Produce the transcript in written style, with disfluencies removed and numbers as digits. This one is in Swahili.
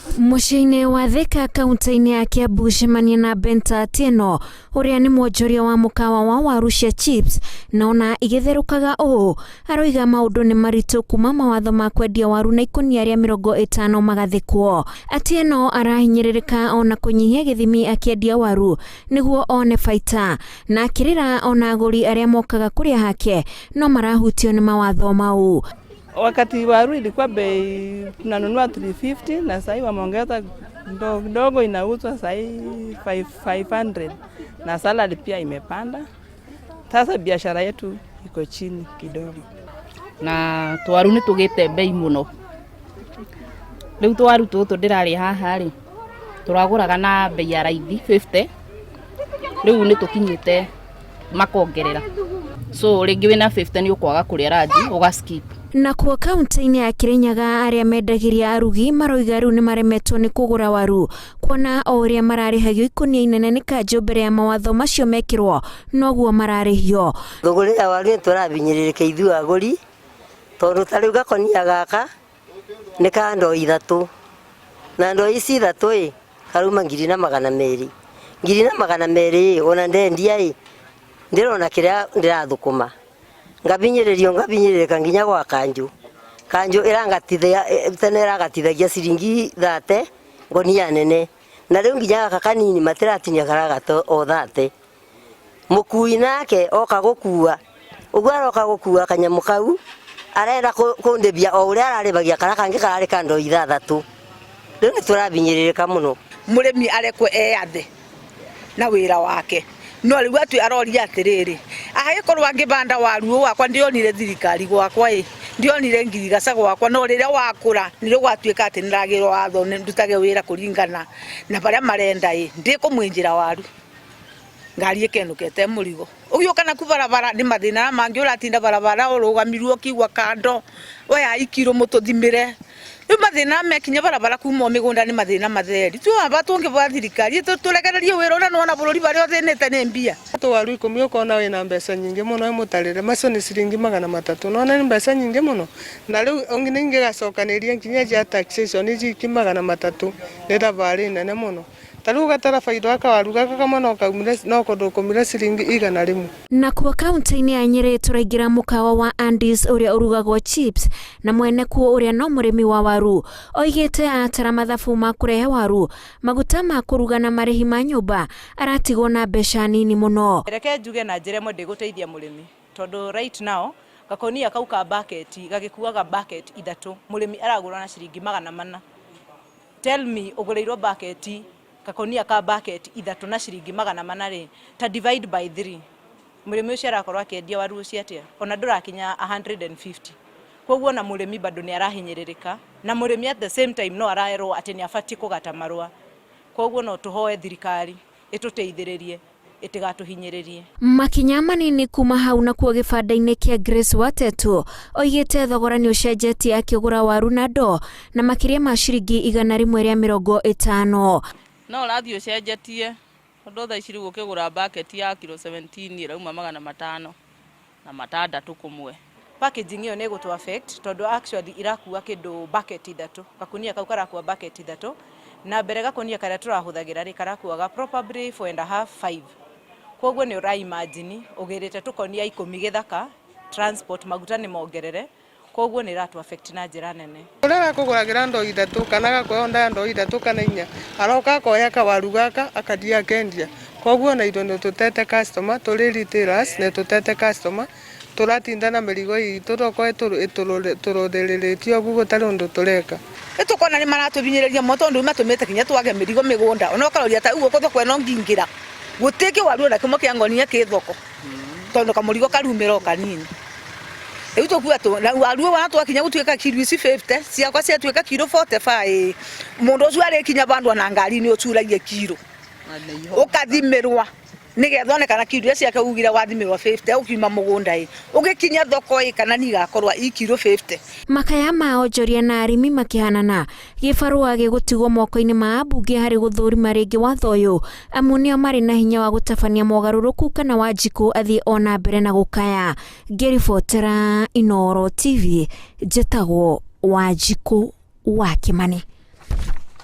Muciĩ-inĩ wa Thika kaunti-inĩ ya Kiambu cemania na Benta Atieno uria ni mwonjoria wa mukawa wa waru cia chips na ona igĩtherũkaga ũũ aroiga maũndũ nĩ maritũ kuma mawatho ma kwendia waru na ikonia rĩa 50 magathĩkwo. Atieno arahinyĩrĩrĩka ona kũnyihia gĩthimi akĩendia waru nĩguo one baita na akĩrĩra ona agũri arĩa mokaga kũrĩa hake no marahutio nĩ mawatho mau. Wakati waru ilikuwa bei tunanunua 350 na sasa wameongeza kidogo inauzwa sasa 500 na salary pia imepanda. Sasa biashara yetu iko chini kidogo. Na twaru ni tugite bei muno. Riu twaru tutu ndirari haha ri turaguraga na bei ya raithi 50. Riu ni tukinyite makongerera. So ringi wina 50 ni ukwaga kuria raji ugaskip. Na kuo kaunti-inĩ ya Kirinyaga arĩa mendagĩria arugi maroiga rĩu nĩ maremetwo nĩ kũgũra waru kuona o ũrĩa mararĩhagio ikonia inene nĩ kanjũ mbere ya mawatho macio mekĩrwo noguo mararĩhio. Thũgũrĩ ya waru tũrabinyĩrĩrĩka ithuĩ agũri tondũ ta rĩu gakonia gaka nĩ ka ndoo 3 na ndoo ici 3 karuma 2,200 2,200 ona ndendia ndirona kĩrĩa ndĩrathũkũma ngabinyĩrĩrĩka nginya gwa kanjũ irangatithia tene iragatithagia ciringi 30 ngonia nene na rĩu nginya gaka kanini matiratinia karagato o 30 mukui nake oka gũkua ũguo aroka gũkua kanyamu kau arenda kũndebia o ũrĩa ararĩbagia kara kangi kararĩ kando 3 rĩu nĩ tũrabinyĩrĩrĩka mũno. Mũrĩmi arekwo eyathe na wĩra wake no rĩu atu aroria atiriri agĩkorwo angĩbanda waru wakwa ndionire thirikari gwakwa ndionire ngirigaca gwakwa no rĩrĩa wakũra nĩ rĩgwatuĩka atĩ nĩragĩrwo watho ndutage wĩra kũringana na barĩa marenda ndĩkũmwĩnjĩra waru ngari ĩkenũkete mũrigo ũgĩũka na kubarabara nĩ mathĩna mangĩ ũratinda barabara ũrũgamirwo kiwa kando oya ikiro mũtũthimĩre mathina mekinya barabara kuma mĩgũnda nĩ mathina matheri tu aba tungĩbwa thirikari tũrekererie wĩra ũrĩa nona bũrũri barĩa thĩnĩte nĩ mbia waru 10 ukona wĩna mbeca nyingĩ mũno mũtarĩre macio nĩ ciringi 300 nona nĩ mbeca nyingĩ mũno na rĩu ingĩgacokanĩria nginya ja taxation iji 300 nĩ thabarĩ nene mũno taru gatara faida akawaru gaka kama no kũndũkũmire ciringi 100. Na kuo kaunti-inĩ ya Nyeri tũraingĩra mukawa wa Andy's ũrĩa ũrugagwo chips na mwene kuo ũrĩa no mũrĩmi wa waru oigĩte atara mathabu ma kũrehe waru maguta ma kũruga na marĩhi ma nyũmba aratigwo na mbeca nini mũno. Reke njuge na njĩra ĩmwe ndĩgũteithia mũrĩmi tondũ right now gakonia kau ka bucket gagĩkuaga bucket 3 mũrĩmi aragũra na ciringi 400. Tell me ũgũrĩirwo bucket kakonia ka bucket 3 na ciringi 400 ta divide by 3 mũrĩmi ũcio arakorwo akĩendia waru ũcio atĩa ona ndũrakinya 150. Koguo na mũrĩmi bado nĩ arahinyĩrĩrĩka na mũrĩmi at the same time no araerwo atĩ nĩ abatie kũgata marũa. Koguo no tũhoe thirikari ĩtũteithĩrĩrie ĩtigatũhinyĩrĩrie. Makinya manini kuma hau na kuo gĩbanda-inĩ kĩa Grace Watetu oigĩte thogora nĩ ũcenjetie akĩgũra waru na ndoo na makĩria ma ciringi 150. No ũrathiĩ ũcenjetie tondũ thaa ici rĩu ũkĩgũra bucket ya kilo 17 ĩrauma 500 na 6 kumwe. Packaging ĩyo nĩ ĩgũtũ affect tondũ actually irakua kĩndũ bucket 3 gakunia kau karakua bucket 3 na mbere gakunia karĩa tũrahũthagĩra rĩ karakuaga probably 4.5 5. Koguo nĩ ũra imagine ũgĩrĩte tũkonia 10 gĩthaka transport maguta nĩ mongerere koguo nĩ ratu affect na njĩra nene. Ũrĩa kũgũragĩra ndoo 3 kana gakoya ndoo 3 kana 4 aroka koya kawaru gaka akadia kendia koguo na indo nĩ tũtete customer tũrĩ retailers nĩ tũtete customer tũratinda na mĩrigo itũ tũkoe tũrũthĩrĩrĩtio guo tarĩ ũndũ tũreka. Tũkona nĩ maratũbinyĩrĩria mo tondũ matũmĩte kinya twage mĩrigo mĩgũnda ona ũkaroria ta uguo thoko ĩno ngingĩra gũtĩke waru na kĩmo kĩa ngonia kĩ thoko tondũ kamũrigo karumĩra kanini. Rĩu tũkuga na waru wana twakinya gũtuĩka kilo 50 ciakwa ciatuĩka kilo 45 mũndũ ũcio arĩkinya bandwa na ngari nĩ ũcuragia kilo ũkathimirwa nigetha onekana kilo ciake ugire wathimirwa 50 ukiuma mũgũnda ũgĩkinya thoko kana ni gakorwa kilo 50. Makaya ma onjoria na arimi makihanana gibarua gĩgũtigwo moko-inĩ ma ambunge harĩ gũthũrima rĩngĩ watho ũyũ amu nĩo marĩ na hinya wa gũtabania mogarũrũku kana Wanjiku athiĩ ona mbere na gũkaya. Ngĩribotera Inooro TV njĩtagwo Wanjiku wa Kimani.